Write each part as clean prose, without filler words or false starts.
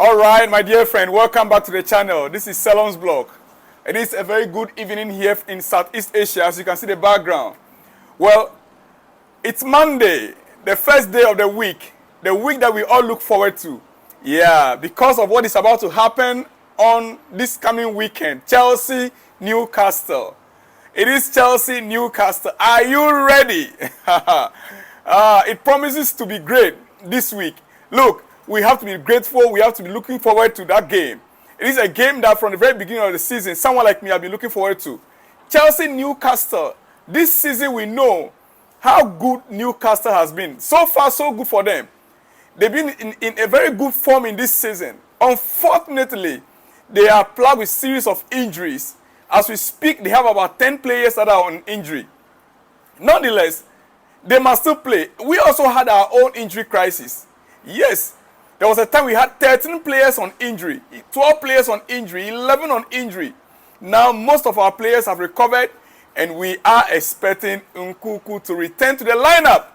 All right, my dear friend, welcome back to the channel. This is Salon's blog. It is a very good evening here in Southeast Asia, as you can see the background. Well, it's Monday, the first day of the week that we all look forward to. Yeah, because of what is about to happen on this coming weekend, Chelsea, Newcastle. It is Chelsea, Newcastle. Are you ready? It promises to be great this week. Look, we have to be grateful. We have to be looking forward to that game. It is a game that from the very beginning of the season, someone like me has been looking forward to. Chelsea, Newcastle. This season we know how good Newcastle has been. So far, so good for them. They've been in a very good form in this season. Unfortunately, they are plagued with series of injuries. As we speak, they have about 10 players that are on injury. Nonetheless, they must still play. We also had our own injury crisis. Yes, there was a time we had 13 players on injury, 12 players on injury, 11 on injury. Now, most of our players have recovered, and we are expecting Nkunku to return to the lineup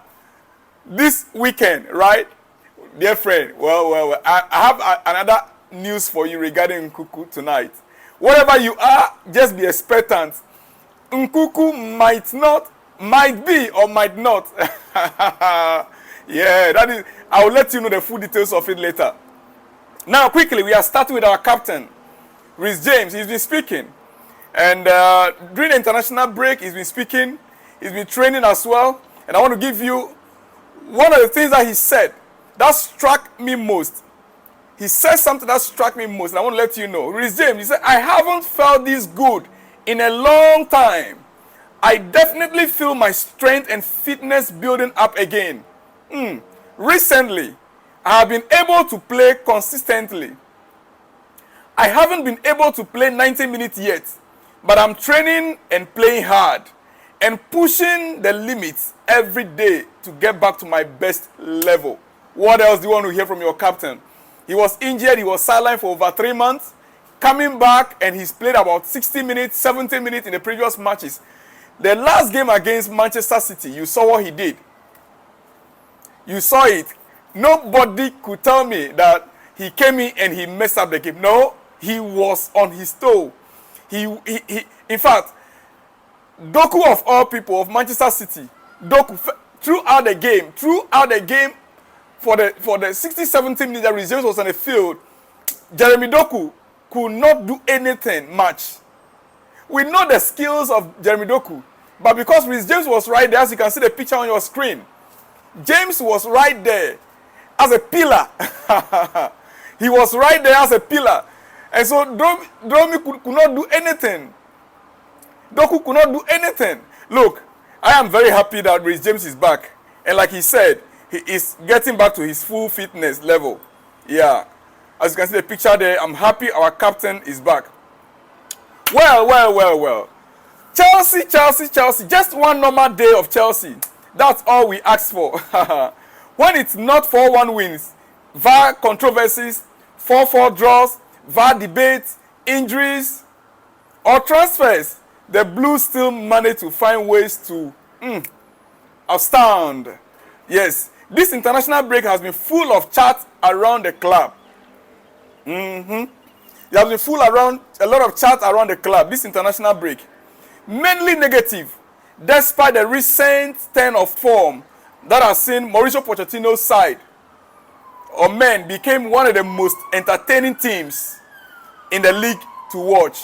this weekend, right? Dear friend, well, I have another news for you regarding Nkunku tonight. Whatever you are, just be expectant. Nkunku might be or might not. Yeah, that is. I will let you know the full details of it later. Now, quickly, we are starting with our captain, Reece James. He's been speaking. And during the international break, he's been speaking. He's been training as well. And I want to give you one of the things that he said that struck me most. He said something that struck me most, and I want to let you know. Reece James, he said, I haven't felt this good in a long time. I definitely feel my strength and fitness building up again. Recently, I have been able to play consistently. I haven't been able to play 90 minutes yet, but I'm training and playing hard and pushing the limits every day to get back to my best level. What else do you want to hear from your captain? He was injured, he was sidelined for over 3 months, coming back, and he's played about 60 minutes, 70 minutes in the previous matches. The last game against Manchester City, you saw what he did. You saw it. Nobody could tell me that he came in and he messed up the game. No, he was on his toe. In fact, Doku of all people of Manchester City, Doku throughout the game, for the 60-70 minutes that Reece James was on the field, Jeremy Doku could not do anything much. We know the skills of Jeremy Doku, but because Reece James was right there, as you can see the picture on your screen, James was right there as a pillar. He was right there as a pillar. And so Domi could not do anything. Doku could not do anything. Look, I am very happy that Reece James is back. And like he said, he is getting back to his full fitness level. Yeah. As you can see the picture there, I'm happy our captain is back. Well. Chelsea. Just one normal day of Chelsea. That's all we ask for. When it's not 4-1 wins, VAR controversies, 4-4 draws, VAR debates, injuries, or transfers, the Blues still manage to find ways to astound. Yes, this international break has been full of chats around the club. There has been a lot of chats around the club, this international break. Mainly negative, despite the recent turn of form that has seen Mauricio Pochettino's side, or men, became one of the most entertaining teams in the league to watch.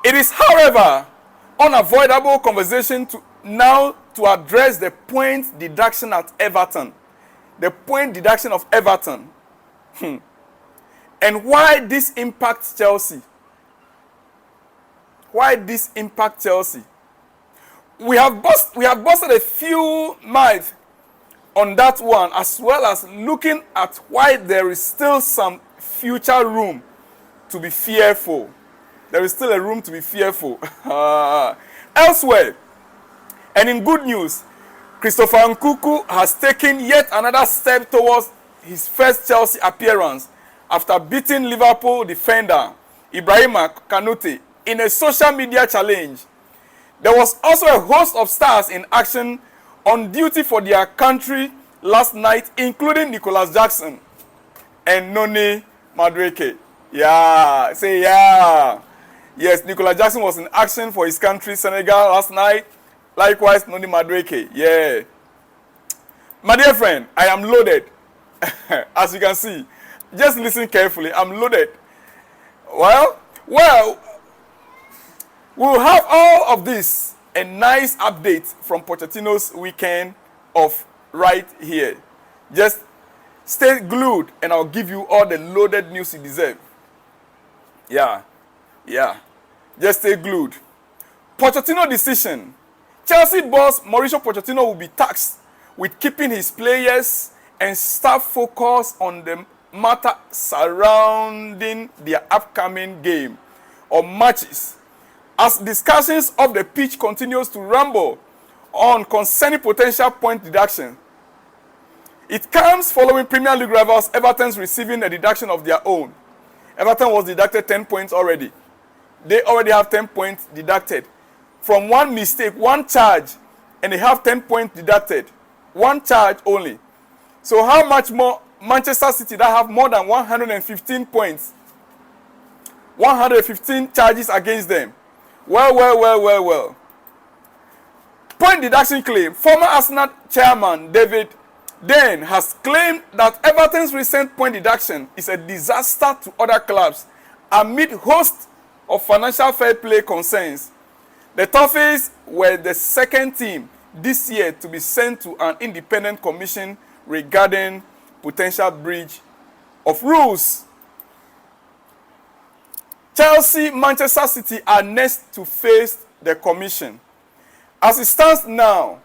It is, however, unavoidable conversation to address the point deduction at Everton. The point deduction of Everton. And why this impacts Chelsea. Why this impacts Chelsea. We have busted a few myths on that one, as well as looking at why there is still some future room to be fearful. There is still a room to be fearful. Elsewhere, and in good news, Christopher Nkunku has taken yet another step towards his first Chelsea appearance after beating Liverpool defender Ibrahima Kanouté in a social media challenge. There was also a host of stars in action on duty for their country last night, including Nicholas Jackson. and Noni Madueke. Yeah, say yeah. Yes, Nicolas Jackson was in action for his country, Senegal, last night. Likewise, Noni Madueke. Yeah. My dear friend, I am loaded. As you can see. Just listen carefully. I'm loaded. Well, we'll have all of this, a nice update from Pochettino's weekend off right here. Just stay glued and I'll give you all the loaded news you deserve. Yeah. Just stay glued. Pochettino decision. Chelsea boss Mauricio Pochettino will be tasked with keeping his players and staff focused on the matter surrounding their upcoming game or matches, as discussions of the pitch continues to rumble on concerning potential point deduction. It comes following Premier League rivals Everton's receiving a deduction of their own. Everton was deducted 10 points already. They already have 10 points deducted from one mistake, one charge, and they have 10 points deducted. One charge only. So how much more Manchester City that have more than 115 points? 115 charges against them. Well. Point deduction claim. Former Arsenal chairman David Then has claimed that Everton's recent point deduction is a disaster to other clubs amid host of financial fair play concerns. The Toffees were the second team this year to be sent to an independent commission regarding potential breach of rules. Chelsea, Manchester City are next to face the commission. As it stands now,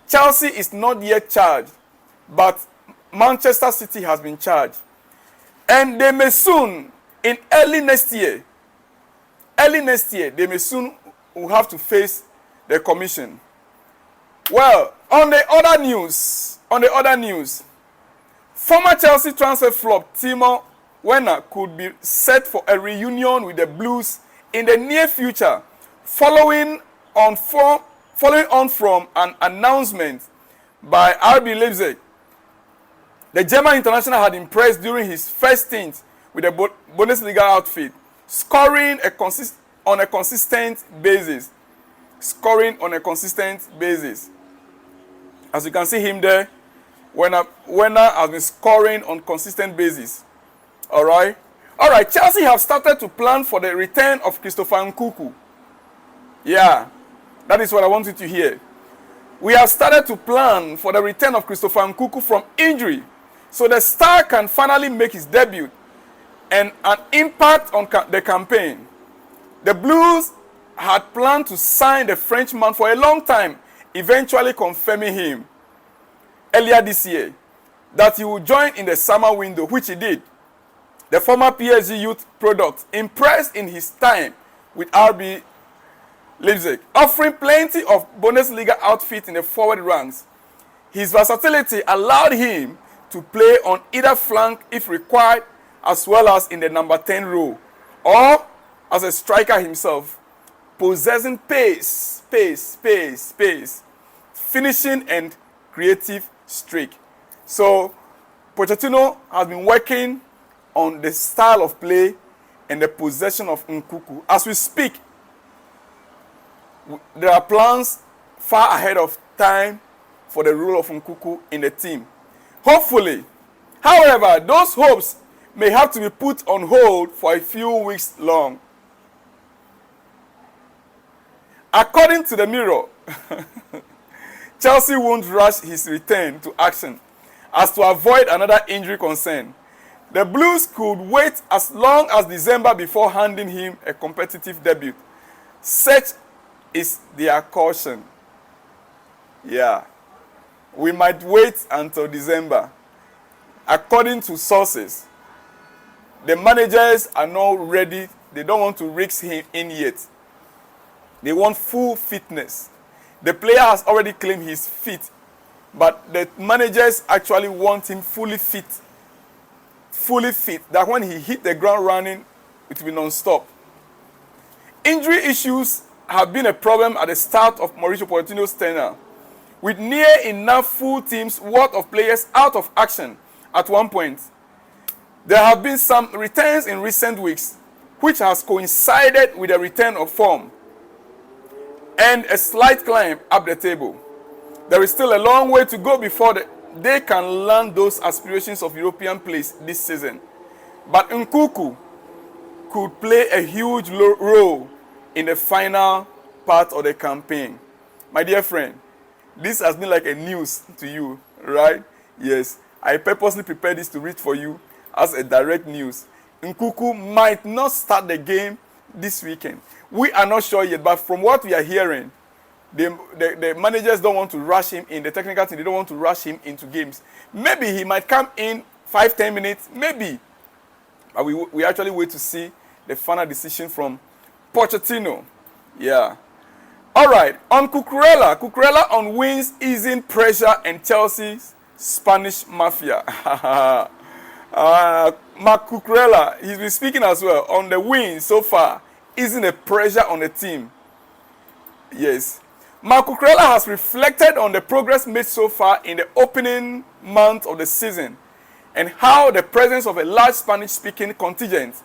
Chelsea is not yet charged, but Manchester City has been charged. And they may soon, in early next year, they may soon will have to face the commission. Well, on the other news, former Chelsea transfer flop Timo Werner could be set for a reunion with the Blues in the near future, following on from an announcement by RB Leipzig. The German international had impressed during his first stint with the Bundesliga outfit, scoring on a consistent basis. As you can see him there, Werner has been scoring on consistent basis. All right. Chelsea have started to plan for the return of Christopher Nkunku. Yeah, that is what I want you to hear. We have started to plan for the return of Christopher Nkunku from injury, so the star can finally make his debut and an impact on the campaign. The Blues had planned to sign the Frenchman for a long time, eventually confirming him earlier this year that he would join in the summer window, which he did. The former PSG youth product impressed in his time with RB Leipzig, offering plenty of Bundesliga outfit in the forward ranks. His versatility allowed him to play on either flank if required, as well as in the number 10 role, or as a striker himself, possessing pace, finishing and creative streak. So Pochettino has been working on the style of play and the possession of Nkunku. As we speak, there are plans far ahead of time for the role of Nkunku in the team. Hopefully, however, those hopes may have to be put on hold for a few weeks long. According to the Mirror, Chelsea won't rush his return to action as to avoid another injury concern. The Blues could wait as long as December before handing him a competitive debut. Such is their caution. Yeah. We might wait until December. According to sources, the managers are not ready. They don't want to risk him in yet. They want full fitness. The player has already claimed he's fit, but the managers actually want him fully fit. That when he hit the ground running, it will be non-stop. Injury issues have been a problem at the start of Mauricio Pochettino's tenure, with near enough full teams worth of players out of action at one point. There have been some returns in recent weeks, which has coincided with a return of form and a slight climb up the table. There is still a long way to go before they can land those aspirations of European place this season. But Nkunku could play a huge role in the final part of the campaign. My dear friend, this has been like a news to you, right? Yes, I purposely prepared this to read for you as a direct news. Nkunku might not start the game this weekend. We are not sure yet, but from what we are hearing, the managers don't want to rush him in. The technical team, they don't want to rush him into games. Maybe he might come in 5-10 minutes, maybe. But we actually wait to see the final decision from Pochettino. Yeah. All right. On Cucurella. Cucurella on wins easing pressure and Chelsea's Spanish mafia. Mark Cucurella, he's been speaking as well on the wins so far, easing the pressure on the team. Yes. Mark Cucurella has reflected on the progress made so far in the opening month of the season and how the presence of a large Spanish-speaking contingent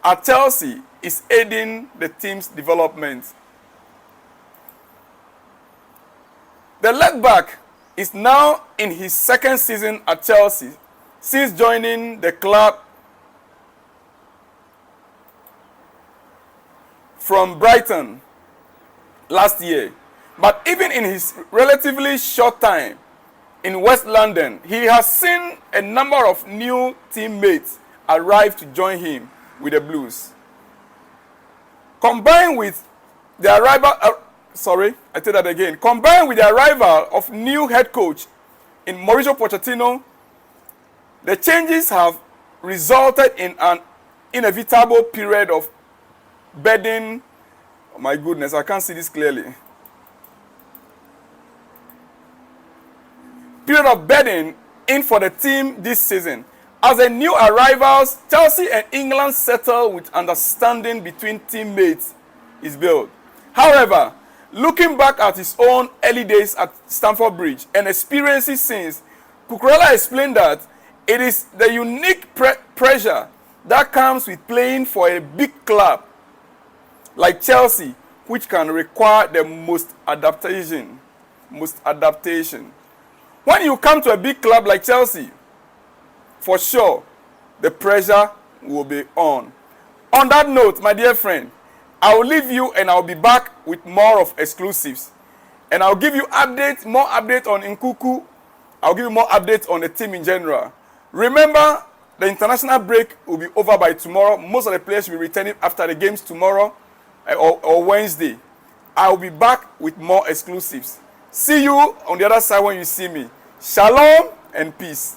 at Chelsea is aiding the team's development. The left back is now in his second season at Chelsea since joining the club from Brighton last year. But even in his relatively short time in West London, he has seen a number of new teammates arrive to join him with the Blues. Combined with the arrival, Combined with the arrival of new head coach in Mauricio Pochettino, the changes have resulted in an inevitable period of bedding. Oh my goodness, I can't see this clearly. Period of bedding in for the team this season. As the new arrivals, Chelsea and England settle with understanding between teammates is built. However, looking back at his own early days at Stamford Bridge and experiences since, Cucurella explained that it is the unique pressure that comes with playing for a big club like Chelsea, which can require the most adaptation. When you come to a big club like Chelsea, for sure, the pressure will be on. On that note, my dear friend, I will leave you and I'll be back with more of exclusives. And I'll give you more updates on Nkunku. I'll give you more updates on the team in general. Remember, the international break will be over by tomorrow. Most of the players will be returning after the games tomorrow or Wednesday. I'll be back with more exclusives. See you on the other side when you see me. Shalom and peace.